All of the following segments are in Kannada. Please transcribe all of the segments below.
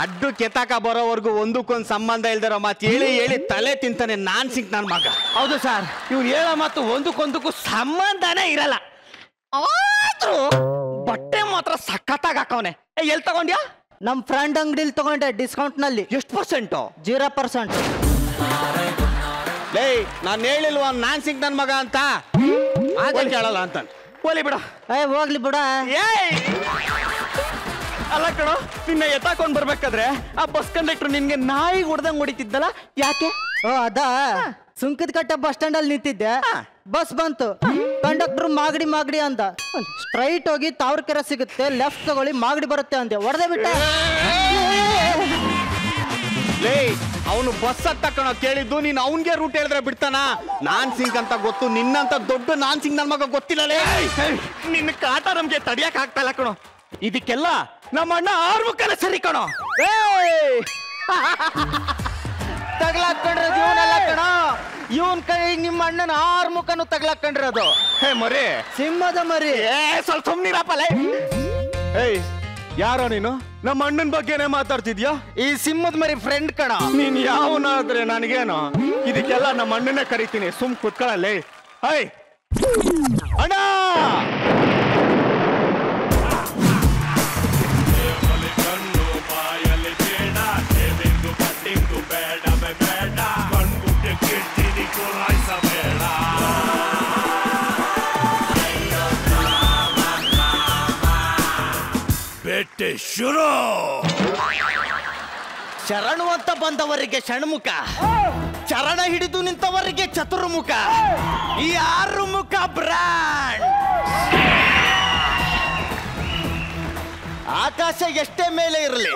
ಅಡ್ಡು ಕೆತ್ತಾಕ ಬರೋವರೆಗೂ ಒಂದಕ್ಕೊಂದು ಸಂಬಂಧ ಇಲ್ದಿರೋ ಮಾತು ಹೇಳಿ ಹೇಳಿ ತಲೆ ತಿಂತಾನೆ ನಾನ್ ಸಿಂಗ್ ನನ್ನ ಮಗ. ಹೌದು ಸರ್, ಇವ್ರು ಹೇಳೋ ಮಾತು ಒಂದಕ್ಕೊಂದಕ್ಕೂ ಸಂಬಂಧನೇ ಇರಲ್ಲ. ಆದ್ರೂ ಬಟ್ಟೆ ಮಾತ್ರ ಸಖತ್ತಾಗಿ ಹಾಕವನೆ. ಎಲ್ಲಿ ತಗೊಂಡ್ಯಾ? ನಮ್ ಫ್ರೆಂಡ್ ಅಂಗಡಿಲಿ ತಗೊಂಡೆ, ಡಿಸ್ಕೌಂಟ್ ನಲ್ಲಿ. ಎಷ್ಟು ಪರ್ಸೆಂಟು? 0%. ಲೇ ನಾನು ಹೇಳಿಲ್ವ ನಾನ್ ಸಿಂಗ್ ನನ್ನ ಮಗ ಅಂತ, ಅದೇ ಕೇಳಲ್ಲ ಅಂತ. ಹೋಲಿ ಬಿಡ. ಹೋಗ್ಲಿ ಬಿಡ. ಅಲ್ಲ ಕಣೋ, ನಿನ್ನ ಎತ್ತಾಕೊಂಡ್ ಬರ್ಬೇಕಾದ್ರೆ ಆ ಬಸ್ ಕಂಡಕ್ಟರ್ ನಿನ್ಗೆ ನಾಯಿ ಹೊಡೆದಂಗ್ ಹೊಡಿತಿದ್ದಲ್ಲ, ಯಾಕೆ? ಓ ಅದ ಸುಂಕದ ಕಟ್ಟೆ ಬಸ್ ಸ್ಟ್ಯಾಂಡ್ ಅಲ್ಲಿ ನಿಂತಿದ್ದೆ. ಬಸ್ ಬಂತು, ಕಂಡಕ್ಟರ್ ಮಾಗಡಿ ಮಾಗಡಿ ಅಂದ. ಸ್ಟ್ರೈಟ್ ಹೋಗಿ ತಾವರ್ಕೆರೆ ಸಿಗುತ್ತೆ, ಲೆಫ್ಟ್ ತಗೊಳ್ಳಿ ಮಾಗಡಿ ಬರುತ್ತೆ ಅಂದೆ, ಹೊಡೆದೇ ಬಿಟ್ಟ. ಲೇ ಅವನು ಬಸ್ ಹತ್ತಕಣ ಕೇಳಿದ್ದು, ನೀನು ಅವನ್ಗೆ ರೂಟ್ ಹೇಳಿದ್ರೆ ಬಿಡ್ತಾನ? ನಾನ್ ಸಿಂಗ್ ಅಂತ ಗೊತ್ತು, ನಿನ್ನಂತ ದೊಡ್ಡ ನಾನ್ ಸಿಂಗ್ ನನ್ ಮಗ ಗೊತ್ತಿಲ್ಲ. ಲೇ ನಿನ್ನ ಕಾಟ ನಮ್ಗೆ ತಡಿಯಕ್ ಆಗ್ತಾ ಇಲ್ಲ ಕಣೋ. ಇದಕ್ಕೆಲ್ಲ ನಮ್ಮ ಅಣ್ಣ ಆರ್ಮುಖನೇ ಸರಿ ಕಣೋ. ತಗ್ಲಾಕೊಂಡಿರೋದು ಇವನಲ್ಲ ಕಣ, ಇವನ್ ಕೈ ನಿಮ್ಮ ಅಣ್ಣನ 6 ಮುಖನು ತಗ್ಲಾಕೊಂಡಿರೋದು. ಹೇ ಮರಿ, ಸಿಂಹದ ಮರಿ. ಸ್ವಲ್ಪ ಸುಮ್ನಿರಪ್ಪಲೇ. ಏಯ್ ಯಾರೋ ನೀನು? ನಮ್ಮ ಅಣ್ಣನ ಬಗ್ಗೆನೇ ಮಾತಾಡ್ತಿದ್ಯಾ? ಈ ಸಿಂಹದ ಮರಿ ಫ್ರೆಂಡ್ ಕಣ. ನೀನ್ ಯಾವನಾದ್ರೆ ನನಗೇನು? ಇದಕ್ಕೆಲ್ಲ ನಮ್ಮ ಅಣ್ಣನೇ ಕರಿತೀನಿ, ಸುಮ್ ಕುತ್ಕೊಳ್ಳಲೇ. ಹೈ ಅಣ್ಣ, ಶುರು. ಶರಣು ಅಂತ ಬಂದವರಿಗೆ ಷಣ್ಮುಖ, ಚರಣ ಹಿಡಿದು ನಿಂತವರಿಗೆ ಚತುರ್ಮುಖ, ಈ 6 ಮುಖ ಬ್ರ್ಯಾಂಡ್. ಆಕಾಶ ಎಷ್ಟೇ ಮೇಲೆ ಇರಲಿ,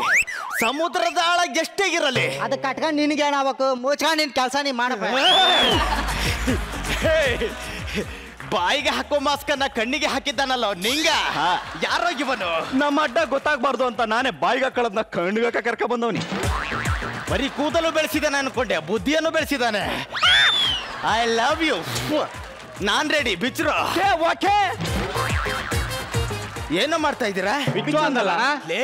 ಸಮುದ್ರದ ಆಳ ಎಷ್ಟೇ ಇರಲಿ, ಅದ ಕಟ್ಕೊಂಡ್ ನಿನ್ಗೆ ಏನಾಗಬೇಕು? ಮುಚ್ಕೊಂಡ್ ನಿನ್ ಕೆಲಸ ನೀ ಮಾಡಬೇಕು. ಬಾಯಿಗೆ ಹಾಕೋ ಮಾಸ್ಕನ್ನ ಕಣ್ಣಿಗೆ ಹಾಕಿದ್ದಾನಲ್ಲ ನಿಂಗ. ಯಾರೋ ಇವನು? ನಮ್ಮ ಅಡ್ಡ ಗೊತ್ತಾಗ್ಬಾರ್ದು ಅಂತ ನಾನೇ ಬಾಯಿಗೆ ಹಾಕೊಳ್ಳೋದನ್ನ ಕಣ್ಣಿಗೆ ಕರ್ಕ ಬಂದವನಿ. ಬರೀ ಕೂದಲು ಬೆಳೆಸಿದಾನೆ ಅನ್ಕೊಂಡೆ, ಬುದ್ಧಿಯನ್ನು ಬೆಳೆಸಿದಾನೆ. I love you. ನಾನ್ ರೆಡಿ, ಬಿಚ್ರು. ಏನು ಮಾಡ್ತಾ ಇದ್ದೀರಾ? ಅಂದಲ್ಲ ಲೇ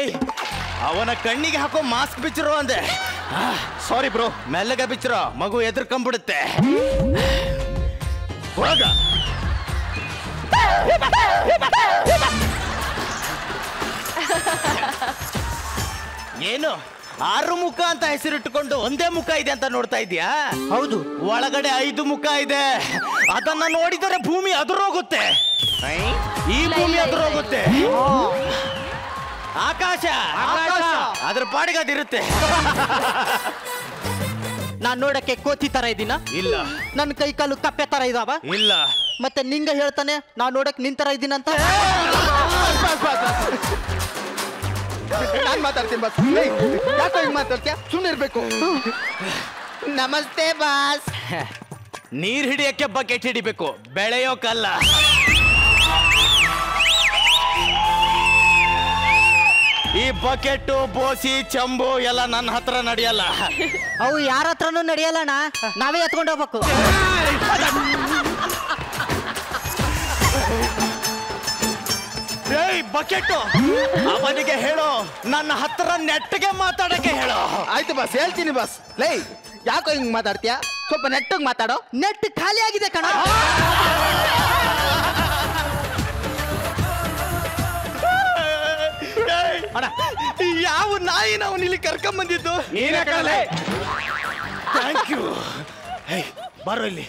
ಅವನ ಕಣ್ಣಿಗೆ ಹಾಕೋ ಮಾಸ್ಕ್ ಬಿಚ್ಚಿರೋ ಅಂದೆ. ಸಾರಿ ಬ್ರೋ. ಮೆಲ್ಲಗ ಬಿಚ್ಚಿರೋ, ಮಗು ಎದುರ್ಕೊಂಡ್ಬಿಡುತ್ತೆ. ಹೋಗ. ಏನು 6 ಮುಖ ಅಂತ ಹೆಸರಿಟ್ಟುಕೊಂಡು ಒಂದೇ ಮುಖ ಇದೆ ಅಂತ ನೋಡ್ತಾ ಇದೀಯಾ? ಹೌದು, ಒಳಗಡೆ 5 ಮುಖ ಇದೆ. ಅದನ್ನ ನೋಡಿದರೆ ಭೂಮಿ ಅದುರೋಗುತ್ತೆ, ಈ ಭೂಮಿ ಅದುರೋಗುತ್ತೆ. ಆಕಾಶ ಅದ್ರ ಪಾಡಿಗೆ ಅದಿರುತ್ತೆ. ನಾನ್ ನೋಡಕ್ಕೆ ಕೋತಿ ತರ ಇದ್ದೀನ? ಇಲ್ಲ. ನನ್ನ ಕೈ ಕಾಲು ಕಪ್ಪೆ ತರ ಇದಾವ? ಇಲ್ಲ. ಮತ್ತೆ ನಿಂಗ ಹೇಳ್ತಾನೆ ನಾನ್ ನೋಡಕ್ ನಿನ್ ತರ ಇದ್ದೀನಂತ. ನಾನ್ ಮಾತಾಡ್ತೀನಿ ಬಸ್. ಯಾಕೋ ಹಿಂಗ್ ಮಾತಾಡ್ತೀಯ? ಸುಮ್ಮನಿರ್ಬೇಕು. ನಮಸ್ತೆ ಬಾಸ್. ನೀರ್ ಹಿಡಿಯಕ್ಕೆ ಬಕೆಟ್ ಹಿಡಿಬೇಕು, ಬೆಳೆಯೋಕಲ್ಲ. ಈ ಬಕೆಟ್ ಬೋಸಿ ಚಂಬು ಎಲ್ಲ ನನ್ನ ಹತ್ರ ನಡೆಯಲ್ಲ. ಅವು ಯಾರ ಹತ್ರನೂ ನಡೆಯಲ್ಲಣ್ಣ, ನಾವೇ ಎತ್ಕೊಂಡು ಹೋಗ್ಬೇಕು. ಏಯ್ ಬಕೆಟ್, ಅವನಿಗೆ ಹೇಳೋ ನನ್ನ ಹತ್ರ ನೆಟ್ಟಿಗೆ ಮಾತಾಡಕ್ಕೆ ಹೇಳೋ. ಆಯ್ತು ಬಸ್, ಹೇಳ್ತೀನಿ ಬಸ್. ಲೈ ಯಾಕೋ ಹಿಂಗ್ ಮಾತಾಡ್ತೀಯ? ಸ್ವಲ್ಪ ನೆಟ್ಟಗ್ ಮಾತಾಡೋ. ನೆಟ್ ಖಾಲಿ ಆಗಿದೆ ಕಣ. ಯಾವ ನಾಯಿ ನಾವು ಇಲ್ಲಿ ಕರ್ಕೊಂಡ್ ಬಂದಿದ್ದು? Thank you. ಬರೋ ಇಲ್ಲಿ.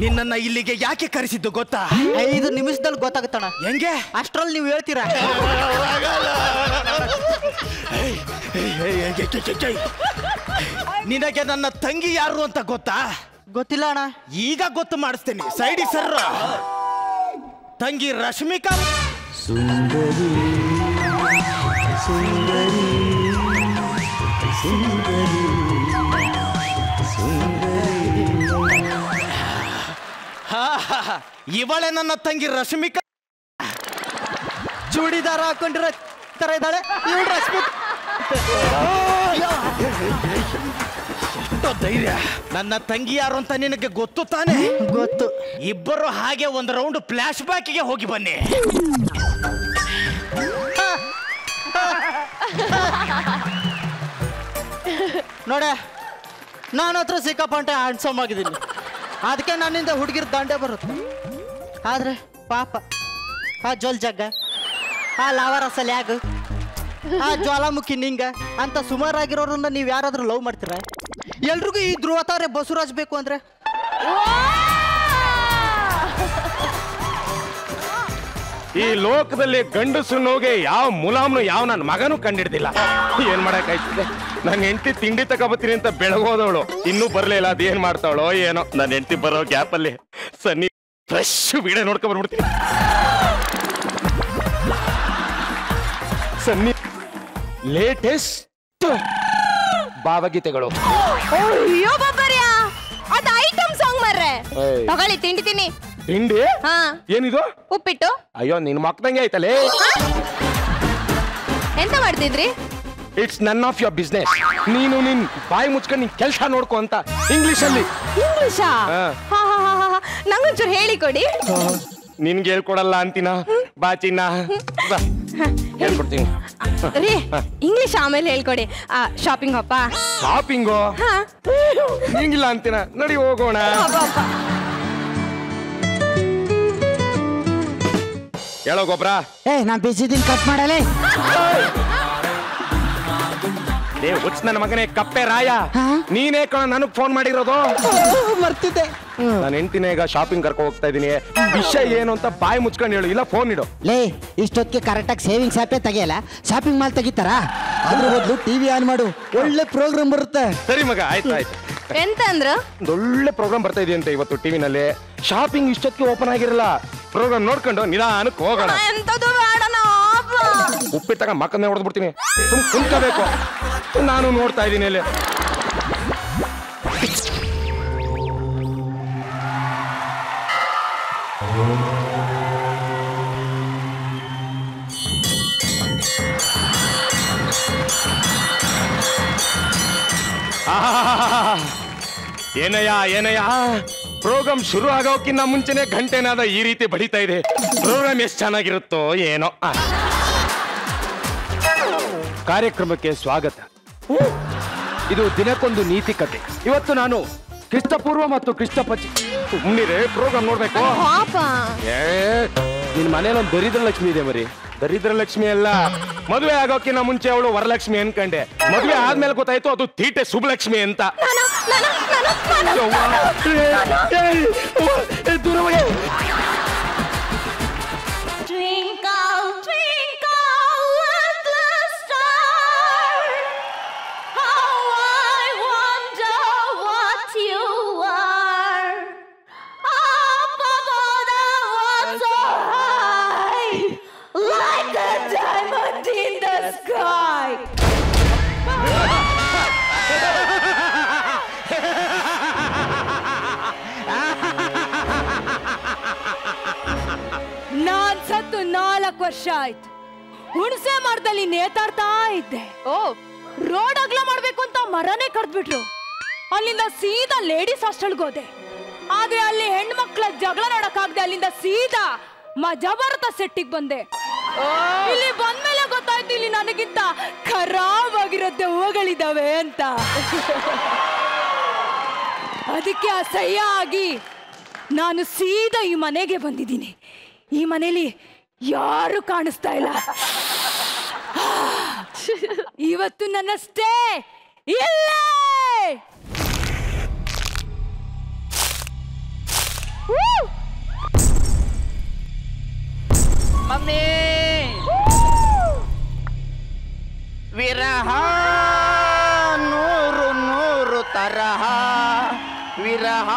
ನಿನ್ನನ್ನ ಇಲ್ಲಿಗೆ ಯಾಕೆ ಕರೆಸಿದ್ದು ಗೊತ್ತಾ? 5 ನಿಮಿಷದಲ್ಲಿ ಗೊತ್ತಾಗುತ್ತಣ್ಣ. ಹೆಂಗೆ? ಅಷ್ಟ್ರಲ್ಲಿ ನೀವು ಹೇಳ್ತೀರಾ? ನಿನಗೆ ನನ್ನ ತಂಗಿ ಯಾರು ಅಂತ ಗೊತ್ತಾ? ಗೊತ್ತಿಲ್ಲ ಅಣ್ಣ. ಈಗ ಗೊತ್ತು ಮಾಡಿಸ್ತೇನೆ. ಸೈಡಿ ಸರ್, ತಂಗಿ ರಶ್ಮಿಕಾ. ಸುಂದರಿ ಸುಂದರಿ ಸುಂದರಿ ಇವಳೆ ನನ್ನ ತಂಗಿ ರಶ್ಮಿಕಾ. ಚೂಡಿದಾರ ಹಾಕೊಂಡಿರೋ ತರ ಇದ್ದಾಳೆ ಇವಳು ರಶ್ಮಿಕಾ. ಎಷ್ಟೋ ಧೈರ್ಯ. ನನ್ನ ತಂಗಿ ಯಾರು ಅಂತ ನಿನಗೆ ಗೊತ್ತು ತಾನೆ? ಗೊತ್ತು. ಇಬ್ಬರು ಹಾಗೆ ಒಂದು ರೌಂಡ್ ಫ್ಲಾಶ್ ಬ್ಯಾಕ್ಗೆ ಹೋಗಿ ಬನ್ನಿ. ನಾನು ಹತ್ರ ಸಿಕ್ಕಾಪಟ್ಟೆ ಹ್ಯಾಂಡ್ಸಮ್ ಆಗಿದ್ದೀನಿ, ಅದಕ್ಕೆ ನನ್ನಿಂದ ಹುಡುಗಿರ್ ದಂಡೆ ಬರುತ್ತೆ. ಆದ್ರೆ ಪಾಪ ಆ ಜೋಲ್ ಜಗ್ಗ, ಆ ಲಾವರಸ ಲ್ಯಾಗ್, ಆ ಜ್ವಾಲಾಮುಖಿ ನಿಂಗ ಅಂತ ಸುಮಾರಾಗಿರೋರನ್ನ ನೀವು ಯಾರಾದ್ರೂ ಲವ್ ಮಾಡ್ತೀರ? ಎಲ್ರಿಗೂ ಈ ಧ್ರುವತಾರೆ ಬಸವರಾಜ್ ಬೇಕು ಅಂದ್ರೆ ಈ ಲೋಕದಲ್ಲಿ ಗಂಡಸು ನೋಗೆ ಯಾವ ಮುಲಾಮ್ನು ಯಾವ ನನ್ನ ಮಗನೂ ಕಂಡಿಡ್ದಿಲ್ಲ. ಏನ್ ಮಾಡಕ್ಕಾಯ್ತದೆ? ನನ್ನ ಹೆಂಡತಿ ತಿಂಡಿ ತಗೋಬತ್ತೀನಿ ಅಂತ ಬೆಳಗೋದವಳು ಇನ್ನೂ ಬರ್ಲಿಲ್ಲ. ಅದೇನ್ ಮಾಡ್ತಾವಳೋ ಏನೋ. ನನ್ನ ಹೆಂಡತಿ ಬರೋ ಗ್ಯಾಪ್ ಅಲ್ಲಿ ಸನ್ನಿ ಫ್ರೆಶ್ ವಿಡಿಯೋ ನೋಡ್ಕೊಂಡ್ ಬರ್ಬಿಡ್ತೀನಿ. ಸನ್ನಿ ಲೇಟೆಸ್ಟ್ ಭಾವಗೀತೆಗಳು. ಅಯ್ಯೋ ಬಾಬರ್ಯಾ, ಅದ ಐಟಮ್ ಸಾಂಗ್ ಮರ್ರೆ. ಏಯ್. ತಗೊಳ್ಳಿ ತಿಂಡಿ ತಿನ್ನಿ. ತಿಂಡಿ ಹಾ, ಏನಿದು? ಉಪ್ಪಿಟ್ಟು. ಅಯ್ಯೋ ನಿನ್ ಮಕ್ಕದಂಗೆ ಆಯ್ತಲ್ಲೇ. ಎಂತ ಮಾಡ್ತಿದ್ರಿ? It's none of your business. ನೀನು ನಿನ್ ಬಾಯಿ ಮುಚ್ಕೊಂಡು ನಿನ್ ಕೆಲಸ ನೋಡ್ಕೊ ಅಂತ ಇಂಗ್ಲಿಷ್ ಅಲ್ಲಿ. ಇಂಗ್ಲಿಷಾ? ಹಾ. ನಂಗೊಂಚೂರು ಹೇಳಿ ಕೊಡಿ. ನಿನ್ಗೆ ಹೇಳ್ಕೊಡಲ್ಲ ಅಂತೀನ. ಬಾ ಚಿನ್ನ, ಬಾ. ಹೇಳ್ಕೊಡ್ತೀನಿ. ರೀ, ಇಂಗ್ಲಿಷ್ ಆಮೇಲೆ ಹೇಳ್ಕೊಡಿ. ಶಾಪಿಂಗ್ ಅಪ್ಪ. ಶಾಪಿಂಗು ಹಿಂಗಿಲ್ಲ ಅಂತೀನ. ನಡಿ ಹೋಗೋಣ. ಹೇಳೋ ಗೊಬ್ರ. ನಾ ಬಿಸಿದಿನ ಕಟ್ ಮಾಡಲೇ. ಹುಚ್ಚ ನನ್ನ ಮಗನೇ ಕಪ್ಪೆ ರಾಯ, ನೀನೇ ಕಣ ನನಗ್ ಫೋನ್ ಮಾಡಿರೋದು. ಮರ್ತಿದ್ದೆ. ನಾನು ಹೆಂಡ್ತಿನ ಈಗ ಶಾಪಿಂಗ್ ಕರ್ಕೊ ಹೋಗ್ತಾ ಇದೀನಿ. ವಿಷಯ ಏನು ಅಂತ ಬಾಯಿ ಮುಚ್ಕೊಂಡು ಹೇಳು, ಇಲ್ಲ ಫೋನ್ ಇಡು. ಲೇ, ಇಷ್ಟೊತ್ತಿಗೆ ಕರೆಕ್ಟಾಗಿ ಸೇವಿಂಗ್ಸ್ ಆಪೇ ತೆಗಿಯಲ್ಲ, ಶಾಪಿಂಗ್ ಮಾಲ್ ತೆಗಿತಾರ? ಅದ್ರ ಬದಲು ಟಿವಿ ಆನ್ ಮಾಡು, ಒಳ್ಳೆ ಪ್ರೋಗ್ರಾಮ್ ಬರುತ್ತೆ. ಸರಿ ಮಗ, ಆಯ್ತು ಆಯ್ತು. ಎಂತ ಅಂದ್ರ? ಒಳ್ಳೆ ಪ್ರೋಗ್ರಾಮ್ ಬರ್ತಾ ಇದೆಯಂತೆ ಇವತ್ತು ಟಿವಿನಲ್ಲಿ. ಶಾಪಿಂಗ್ ಇಷ್ಟೊತ್ತಿಗೆ ಓಪನ್ ಆಗಿರಲ್ಲ. ಪ್ರೋಗ್ರಾಮ್ ನೋಡ್ಕೊಂಡು ನಿಧಾನಕ್ಕೆ ಹೋಗೋಣ. ಎಂತದು ಬೇಡನ. ಉಪ್ಪಿಟ್ಟಾಗ ಮಕ್ಕಳನ್ನೇ ಹೊಡೆದ್ಬಿಡ್ತೀನಿ. ಕುಂತ್ಕೋಬೇಕು. ನಾನು ನೋಡ್ತಾ ಇದ್ದೀನಿ ಅಲ್ಲಿ. ಏನಯ್ಯ ಏನಯ್ಯ, ಪ್ರೋಗ್ರಾಮ್ ಶುರು ಆಗೋಕ್ಕಿಂತ ಮುಂಚೆನೆ ಗಂಟೆನಾದ ಈ ರೀತಿ ಬಡಿತಾ ಇದೆ. ಪ್ರೋಗ್ರಾಮ್ ಎಷ್ಟು ಚೆನ್ನಾಗಿರುತ್ತೋ ಏನೋ. ಕಾರ್ಯಕ್ರಮಕ್ಕೆ ಸ್ವಾಗತ. ಇದು ದಿನಕ್ಕೊಂದು ನೀತಿ ಕತೆ. ಇವತ್ತು ನಾನು ಕ್ರಿಸ್ತಪೂರ್ವ ಮತ್ತು ಕ್ರಿಸ್ತಪಚ್ಚ ಮುಂದಿದೆ ಪ್ರೋಗ್ರಾಮ್ ನೋಡ್ಬೇಕು. ನಿನ್ ಮನೇಲಿ ಒಂದು ದರಿದ್ರ ಲಕ್ಷ್ಮಿ ಇದೆ ಮರಿ. ದರಿದ್ರ ಲಕ್ಷ್ಮಿ ಅಲ್ಲ, ಮದುವೆ ಆಗೋಕ್ಕಿಂತ ಮುಂಚೆ ಅವಳು ವರಲಕ್ಷ್ಮಿ ಅನ್ಕಂಡೆ. ಮದುವೆ ಆದ್ಮೇಲೆ ಗೊತ್ತಾಯ್ತು ಅದು ತೀಟೆ ಸುಬ್ಲಕ್ಷ್ಮಿ ಅಂತ. ನಾನ್ ಸತ್ತು 4 ವರ್ಷ ಆಯ್ತು. ಹುಣಸೆ ಮರದಲ್ಲಿ ನೇತಾಡ್ತಾ ಇದ್ದೆ. ರೋಡ್ ಅಗಲ ಮಾಡ್ಬೇಕು ಅಂತ ಮರನೇ ಕಡ್ದ್ಬಿಟ್ರು. ಅಲ್ಲಿಂದ ಸೀದಾ ಲೇಡೀಸ್ ಹಾಸ್ಟೆಲ್ಗೆ ಹೋದೆ. ಆದ್ರೆ ಅಲ್ಲಿ ಹೆಣ್ಮಕ್ಳ ಜಗಳ ನೋಡಕ್ಕಾಗದೆ ಅಲ್ಲಿಂದ ಸೀದಾ ಮಜಾಭಾರತ ಸೆಟ್ಟಿಗೆ ಬಂದೆ. ಇಲ್ಲಿ ಬಂದ್ಮೇಲೆ ಗೊತ್ತಾಯ್ತು ಇಲ್ಲಿ ನನಗಿಂತ ಖರಾಬ್ ಆಗಿರೋ ದೆವ್ವಗಳಿದಾವೆ ಅಂತ. ಅದಕ್ಕೆ ಅಸಹ್ಯ ಆಗಿ ನಾನು ಸೀದಾ ಈ ಮನೆಗೆ ಬಂದಿದ್ದೀನಿ. ಈ ಮನೇಲಿ ಯಾರು ಕಾಣಿಸ್ತಾ ಇಲ್ಲ. ಇವತ್ತು ನನ್ನ ಸ್ಟೇ ಇಲ್ಲೇ. ಮಮ್ಮಿ, ವಿರಹ ನೂರು ನೂರು ತರಹ, ವಿರಹ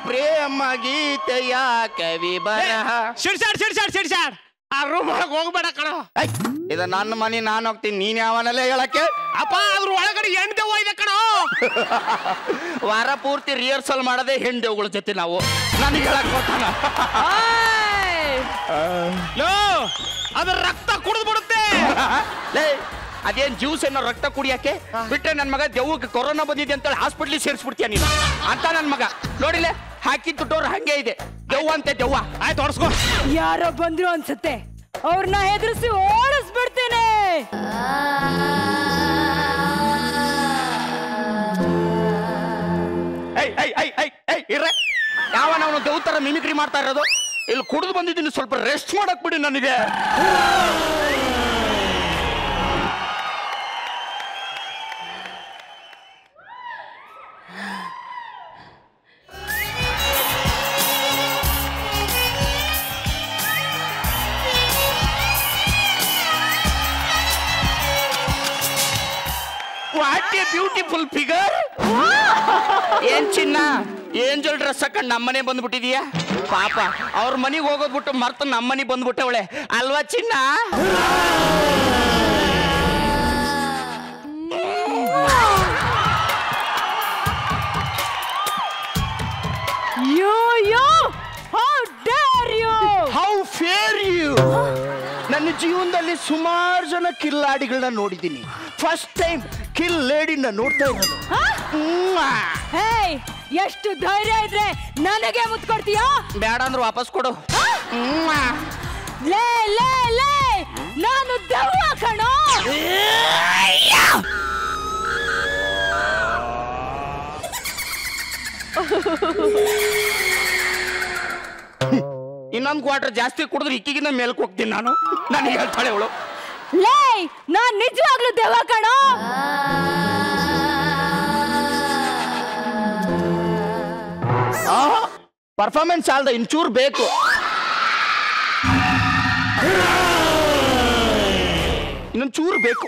ಪ್ರೇಮ ಗೀತೆಯ ಕವಿ ಬರಹ. ಶಿಡ್ಸಾಡ್ ಆ ರೂಮ್ ಒಳಗೆ ಹೋಗ್ಬೇಡ ಕಣ. ಇದು ನನ್ನ ಮನೆ, ನಾನು ಹೋಗ್ತೀನಿ. ನೀನ್ ಯಾವನಲ್ಲೇ ಹೇಳಕ್ಕೆ? ಅಪ್ಪ ಅದ್ರ ಒಳಗಡೆ ಹೆಣ್ದೇವ್ ಇದೆ ಕಣ. ವಾರ ಪೂರ್ತಿ ರಿಹರ್ಸಲ್ ಮಾಡದೆ ಹೆಣ್ದೇವ್ಗಳ ಜೊತೆ ನಾವು. ನನಗೆ ಹೇಳಕ್ ಬರ್ತಾನ? ಅದ್ರ ರಕ್ತ ಕುಡಿದು ಬಿಡುತ್ತೆ. ಅದೇನ್ ಜ್ಯೂಸ್ ಏನೋ ರಕ್ತ ಕುಡಿಯಕ್ಕೆ ಬಿಟ್ರೆ ನನ್ ಮಗ ದೆವ್ವಕ್ಕೆ ಕೊರೋನಾ ಬಂದಿದೆ ಅಂತೇಳಿ ಹಾಸ್ಪಿಟ್ಲಿಗೆ ಸೇರಿಸ್ಬಿಡ್ತೀಯ ನೀನು ಅಂತ. ನನ್ ಮಗ ನೋಡಿಲ್ಲ, ಹಾಕಿದ್ದು ಡೋರ್ ಹಂಗೆ ಇದೆ. ದೆವ್ವ ಅಂತೆ ದೆವ್ವ. ಆಯ್ತು ಹೊಡ್ಸ್ಕೋ. ಯಾರೋ ಬಂದ್ರು ಅನ್ಸುತ್ತೆ, ಅವ್ರನ್ನ ಹೆದರ್ಸಿ ಓಡಿಸ್ಬಿಡ್ತೇನೆ. ಇರ್ರೆ ಯಾವನವನು ದೇವ್ತರ ಮಿಮಿಕ್ರಿ ಮಾಡ್ತಾ ಇರೋದು. ಇಲ್ಲಿ ಕುಡಿದು ಬಂದಿದ್ದೀನಿ, ಸ್ವಲ್ಪ ರೆಸ್ಟ್ ಮಾಡಕ್ ಬಿಡಿ ನನಗೆ. What A beautiful figure. ಏನ್ ಚಿನ್ನ, ಏಂಜಲ್ ಡ್ರೆಸ್ ಹಾಕೊಂಡು ನಮ್ಮನೆ ಬಂದ್ಬಿಟ್ಟಿದೀಯಾ? ಪಾಪ ಅವ್ರ ಮನೆಗೆ ಹೋಗೋದ್ ಬಿಟ್ಟು ಮರ್ತ ನಮ್ಮನೆ ಬಂದ್ಬಿಟ್ಟವಳೆ ಅಲ್ವಾ ಚಿನ್ನ? How fare you. ನನ್ನ ಜೀವನದಲ್ಲಿ ಸುಮಾರು ಜನ ಕಿಲ್ಲಾಡಿಗಳನ್ನ ನೋಡಿದ್ದೀನಿ. ಫಸ್ಟ್ ಟೈಮ್ ಕಿಲ್ ಲೇಡಿನ ನೋಡ್ತಾ ಇರೋದು. ಎಷ್ಟು ಧೈರ್ಯ ಇದ್ರೆ ನನಗೆ ಮುತ್ಕೊಡ್ತೀಯಾ? ಬೇಡ ಅಂದ್ರೆ ವಾಪಸ್ ಕೊಡು. ಲೇ ಲೇ ಲೇ, ನಾನು ದೆವ್ವ ಕಣೋ. ಇನ್ನೊಂದು ಕ್ವಾರ್ಟರ್ ಜಾಸ್ತಿ ಕುಡಿದ್ರೆ ಇಕ್ಕಿಗಿನ ಮೇಲ್ಕ್ ಹೋಗ್ತೀನಿ ನಾನು. ನನಗೆ ಹೇಳ್ತಾಳೆ ಅವಳು. ಲೇ, ನಾನ್ ನಿಜವಾಗ್ಲೂ ದೆವ್ವ ಕಣೋ. ಪರ್ಫಾರ್ಮೆನ್ಸ್ ಅಲ್ದ, ಇಂಚೂರು ಬೇಕು. ಇನ್ನೊಂದು ಚೂರು ಬೇಕು.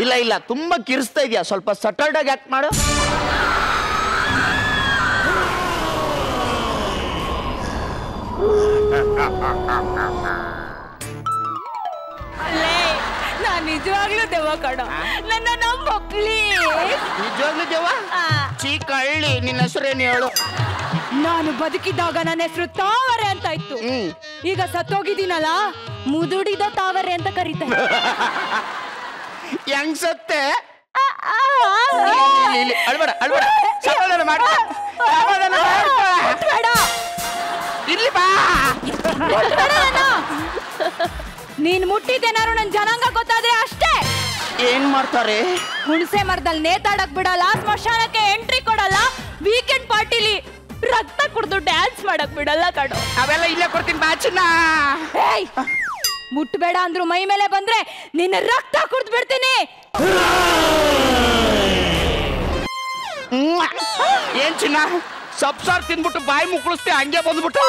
ಇಲ್ಲ ಇಲ್ಲ, ತುಂಬಾ ಕಿರಿಸ್ತಾ ಇದೆಯಾ, ಸ್ವಲ್ಪ ಸಟಲ್ಡ್ ಆಗಿ ಆಕ್ಟ್ ಮಾಡು. ನಾನ್ ನಿಜವಾಗ್ಲೂ ದೆವ್ವ ಕಣೋ, ನನ್ನ ನಂಬ ಪ್ಲೀಸ್. ನಿಜವಾಗ್ಲೂ ದೇವ? ಚೀಕ ಹಳ್ಳಿ, ನಿನ್ನ ಹೆಸರೇನು ಹೇಳು? ನಾನು ಬದುಕಿದ್ದಾಗ ನನ್ನ ಹೆಸರು ತಾವರೆ ಅಂತ ಇತ್ತು. ಈಗ ಸತ್ತೋಗಿದ್ದೀನಲ್ಲ, ಮುದುಡಿದ ತಾವರೆ ಅಂತ ಕರೀತಾರೆ. ಹೆಂಗ್ ಸತ್ತೆ? ಅಳ್ಬೇಡ ಅಳ್ಬೇಡ, ಸಮಾಧಾನ ಮಾಡ್ಕೊ, ಸಮಾಧಾನ ಮಾಡ್ಕೊ. ಇಲ್ಲಿ ಬಾ. ನೀನ್ ಮುಟ್ಟಿದ್ದೇನಾರು ನನ್ ಜನಾಂಗ ಗೊತ್ತಾದ್ರೆ ಅಷ್ಟೇ. ಏನ್ ಮಾಡ್ತಾರೆ? ಹುಣಸೆ ಮರದಲ್ಲಿ ನೇತಾಡಕ್ ಬಿಡಲ್ಲ, ಸ್ಮಶಾನಕ್ಕೆ ಎಂಟ್ರಿ ಕೊಡಲ್ಲ, ವೀಕೆಂಡ್ ಪಾರ್ಟಿಲಿ ರಕ್ತ ಕುಡ್ದು ಡ್ಯಾನ್ಸ್ ಮಾಡಕ್ ಬಿಡಲ್ಲ ಕಣೋ. ಅವೆಲ್ಲ ಇಲ್ಲೇ ಕೊಡ್ತೀನಿ ಬಾ ಚಿನ್ನ. ಮುಟ್ಬೇಡ ಅಂದ್ರು ಮೈ ಮೇಲೆ ಬಂದ್ರೆ ನಿನ್ನ ರಕ್ತ ಕುಡ್ದು ಬಿಡ್ತೀನಿ. ಏನ್ ಚಿನ್ನ, ಸಬ್ಸಾರ್ ತಿಂದ್ಬಿಟ್ಟು ಬಾಯಿ ಮುಕ್ಕಳಿಸ್ತೆ, ಹಂಗೆ ಬಂದ್ಬಿಟ್ಟು.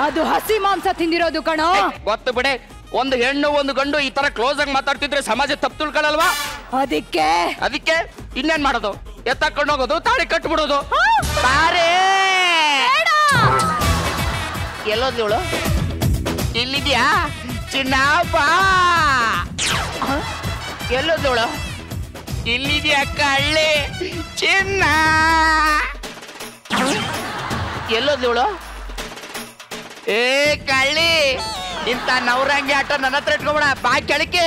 ಅದು ಹಸಿ ಮಾಂಸ ತಿಂದಿರೋದು ಕಣೋ. ಗೊತ್ತು ಬಿಡೆ, ಒಂದು ಹೆಣ್ಣು ಒಂದು ಗಂಡು ಈ ತರ ಕ್ಲೋಸ್ ಆಗಿ ಮಾತಾಡ್ತಿದ್ರೆ ಸಮಾಜ ತಪ್ಪು ತಿಳ್ಕೊಳ್ಳಲ್ವಾ? ಅದಕ್ಕೆ ಇನ್ನೇನ್ ಮಾಡೋದು? ಎತ್ತಕೊಂಡು ಹೋಗೋದು, ತಾಳಿ ಕಟ್ಬಿಡೋದು. ಬಾರೇ. ಎಲ್ಲೋದ್ಲು? ಇಲ್ಲಿದ್ಯಾ ಚಿನ್ನ? ಬಾ. ಎಲ್ಲೋದ್ಲು? ಇಲ್ಲಿದ್ಯಾ ಕಳ್ಳಿ ಚಿನ್ನ? ಎಲ್ಲೋದ್ಲು? ಏ ಕಳ್ಳಿ, ಇಂಥ ನವರಂಗಿ ಆಟ ನನ್ನ ಹತ್ರ ಇಟ್ಕೊಬೇಡ, ಬಾ ಕೆಳಕ್ಕೆ.